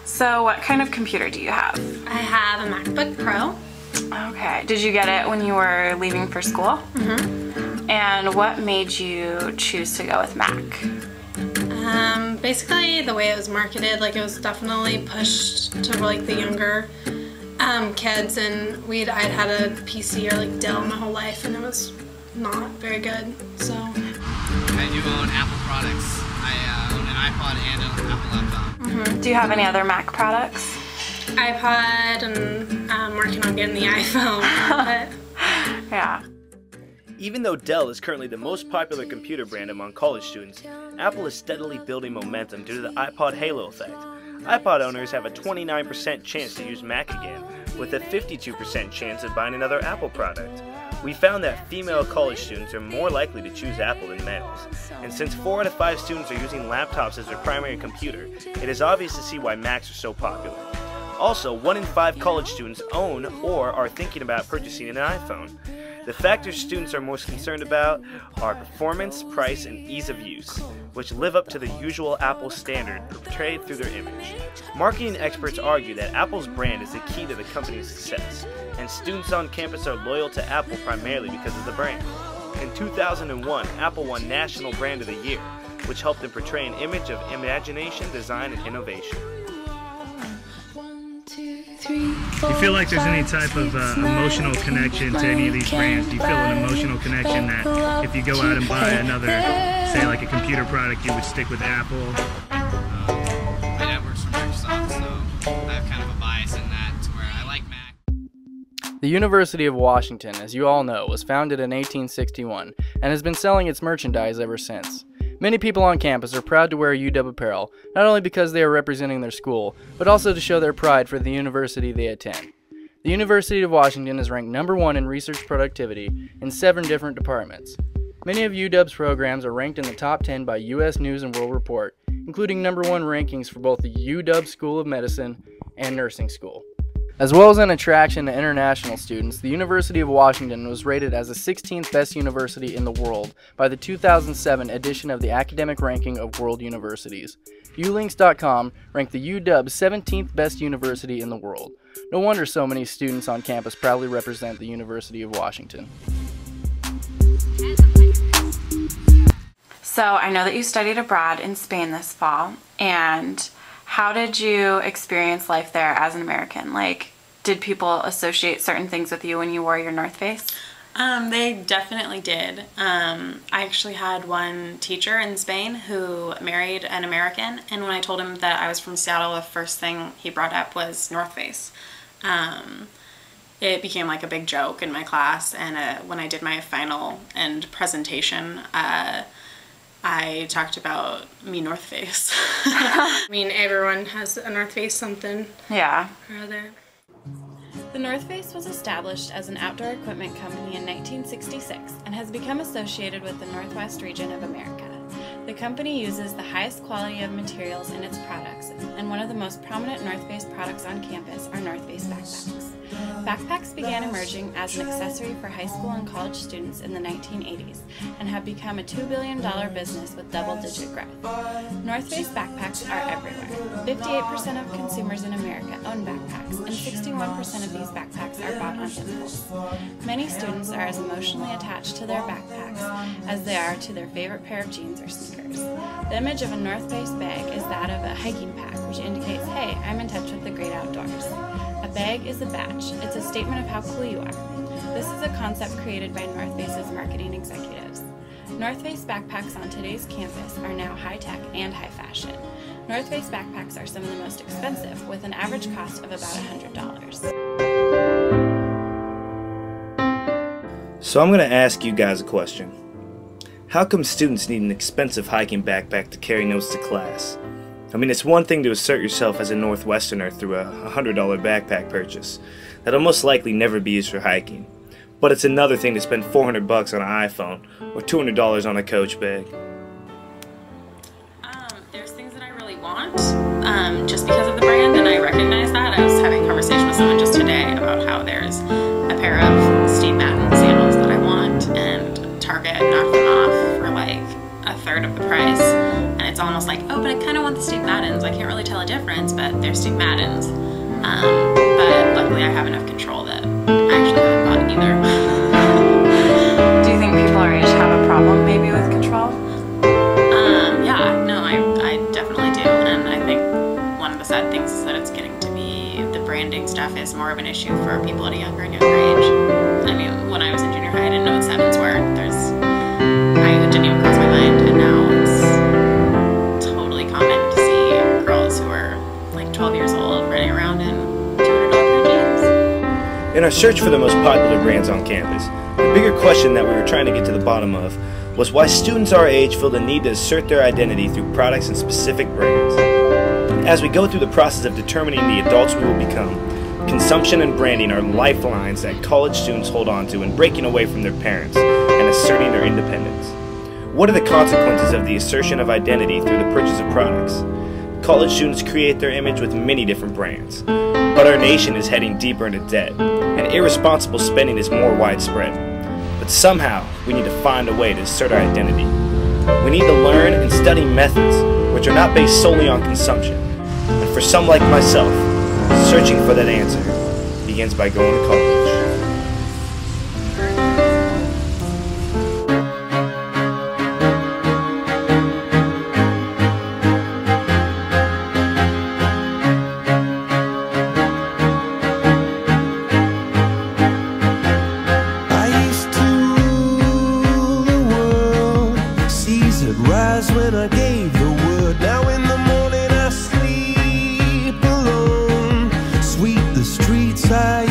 So what kind of computer do you have? I have a MacBook Pro. Okay. Did you get it when you were leaving for school? Mm-hmm. And what made you choose to go with Mac? Basically the way it was marketed, like it was definitely pushed to like the younger kids, and I'd had a PC or like Dell my whole life, and it was not very good. So I do own Apple products. I own an iPod and an Apple laptop. Mm-hmm. Do you have any other Mac products? iPod, and I'm working on getting the iPhone. But Yeah. Even though Dell is currently the most popular computer brand among college students, Apple is steadily building momentum due to the iPod halo effect. iPod owners have a 29% chance to use Mac again, with a 52% chance of buying another Apple product. We found that female college students are more likely to choose Apple than males, and since 4 out of 5 students are using laptops as their primary computer, it is obvious to see why Macs are so popular. Also, 1 in 5 college students own or are thinking about purchasing an iPhone. The factors students are most concerned about are performance, price, and ease of use, which live up to the usual Apple standard portrayed through their image. Marketing experts argue that Apple's brand is the key to the company's success, and students on campus are loyal to Apple primarily because of the brand. In 2001, Apple won National Brand of the Year, which helped them portray an image of imagination, design, and innovation. Do you feel like there's any type of emotional connection to any of these brands? Do you feel an emotional connection that if you go out and buy another, say like a computer product, you would stick with Apple? My dad works for Microsoft, so I have kind of a bias in that to where I like Mac. The University of Washington, as you all know, was founded in 1861 and has been selling its merchandise ever since. Many people on campus are proud to wear UW apparel, not only because they are representing their school, but also to show their pride for the university they attend. The University of Washington is ranked #1 in research productivity in 7 different departments. Many of UW's programs are ranked in the top 10 by U.S. News & World Report, including #1 rankings for both the UW School of Medicine and Nursing School. As well as an attraction to international students, the University of Washington was rated as the 16th best university in the world by the 2007 edition of the Academic Ranking of World Universities. Ulinks.com ranked the UW 17th best university in the world. No wonder so many students on campus proudly represent the University of Washington. So I know that you studied abroad in Spain this fall, and how did you experience life there as an American? Like, did people associate certain things with you when you wore your North Face? they definitely did. I actually had one teacher in Spain who married an American, and when I told him that I was from Seattle, the first thing he brought up was North Face. It became like a big joke in my class, and when I did my final and presentation, I talked about me North Face. I mean, everyone has a North Face something. Yeah. Or other. The North Face was established as an outdoor equipment company in 1966 and has become associated with the Northwest region of America. The company uses the highest quality of materials in its products, and one of the most prominent North Face products on campus are North Face backpacks. Backpacks began emerging as an accessory for high school and college students in the 1980s and have become a $2 billion business with double-digit growth. North Face backpacks are everywhere. 58% of consumers in America own backpacks, and 61% of these backpacks are bought on impulse. Many students are as emotionally attached to their backpacks as they are to their favorite pair of jeans or sneakers. The image of a North Face bag is that of a hiking pack, which indicates, hey, I'm in touch with the great outdoors. A bag is a badge. It's a statement of how cool you are. This is a concept created by North Face's marketing executives. North Face backpacks on today's campus are now high-tech and high-fashion. North Face backpacks are some of the most expensive, with an average cost of about $100. So I'm going to ask you guys a question. How come students need an expensive hiking backpack to carry notes to class? I mean, it's one thing to assert yourself as a Northwesterner through a $100 backpack purchase that'll most likely never be used for hiking. But it's another thing to spend $400 on an iPhone or $200 on a Coach bag. There's things that I really want just because of the brand, and I recognize that. I was having a conversation with someone just today about how there's a pair of Steve Madden sandals that I want, and Target knocked them off for like a third of the price, and it's almost like, oh, but I kind of want the Steve Maddens. I can't really tell a difference, but they're Steve Maddens. But luckily I have enough control that I actually haven't bought either. Do you think people our age have a problem maybe with control? Yeah, no, I definitely do. And I think one of the sad things is that it's getting to be, the branding stuff is more of an issue for people at a younger and younger age. I mean, when I was in junior high, I didn't know what sevens were. It didn't even cross my mind, and now it's totally common to see girls who are like 12 years old running around in $200 pair of jeans. In our search for the most popular brands on campus, the bigger question that we were trying to get to the bottom of was why students our age feel the need to assert their identity through products and specific brands. As we go through the process of determining the adults we will become, consumption and branding are lifelines that college students hold on to in breaking away from their parents and asserting their independence. What are the consequences of the assertion of identity through the purchase of products? College students create their image with many different brands, but our nation is heading deeper into debt, and irresponsible spending is more widespread. But somehow, we need to find a way to assert our identity. We need to learn and study methods which are not based solely on consumption. And for some like myself, searching for that answer begins by going to college. Rise when I gave the word. Now in the morning I sleep alone. Sweep the streets I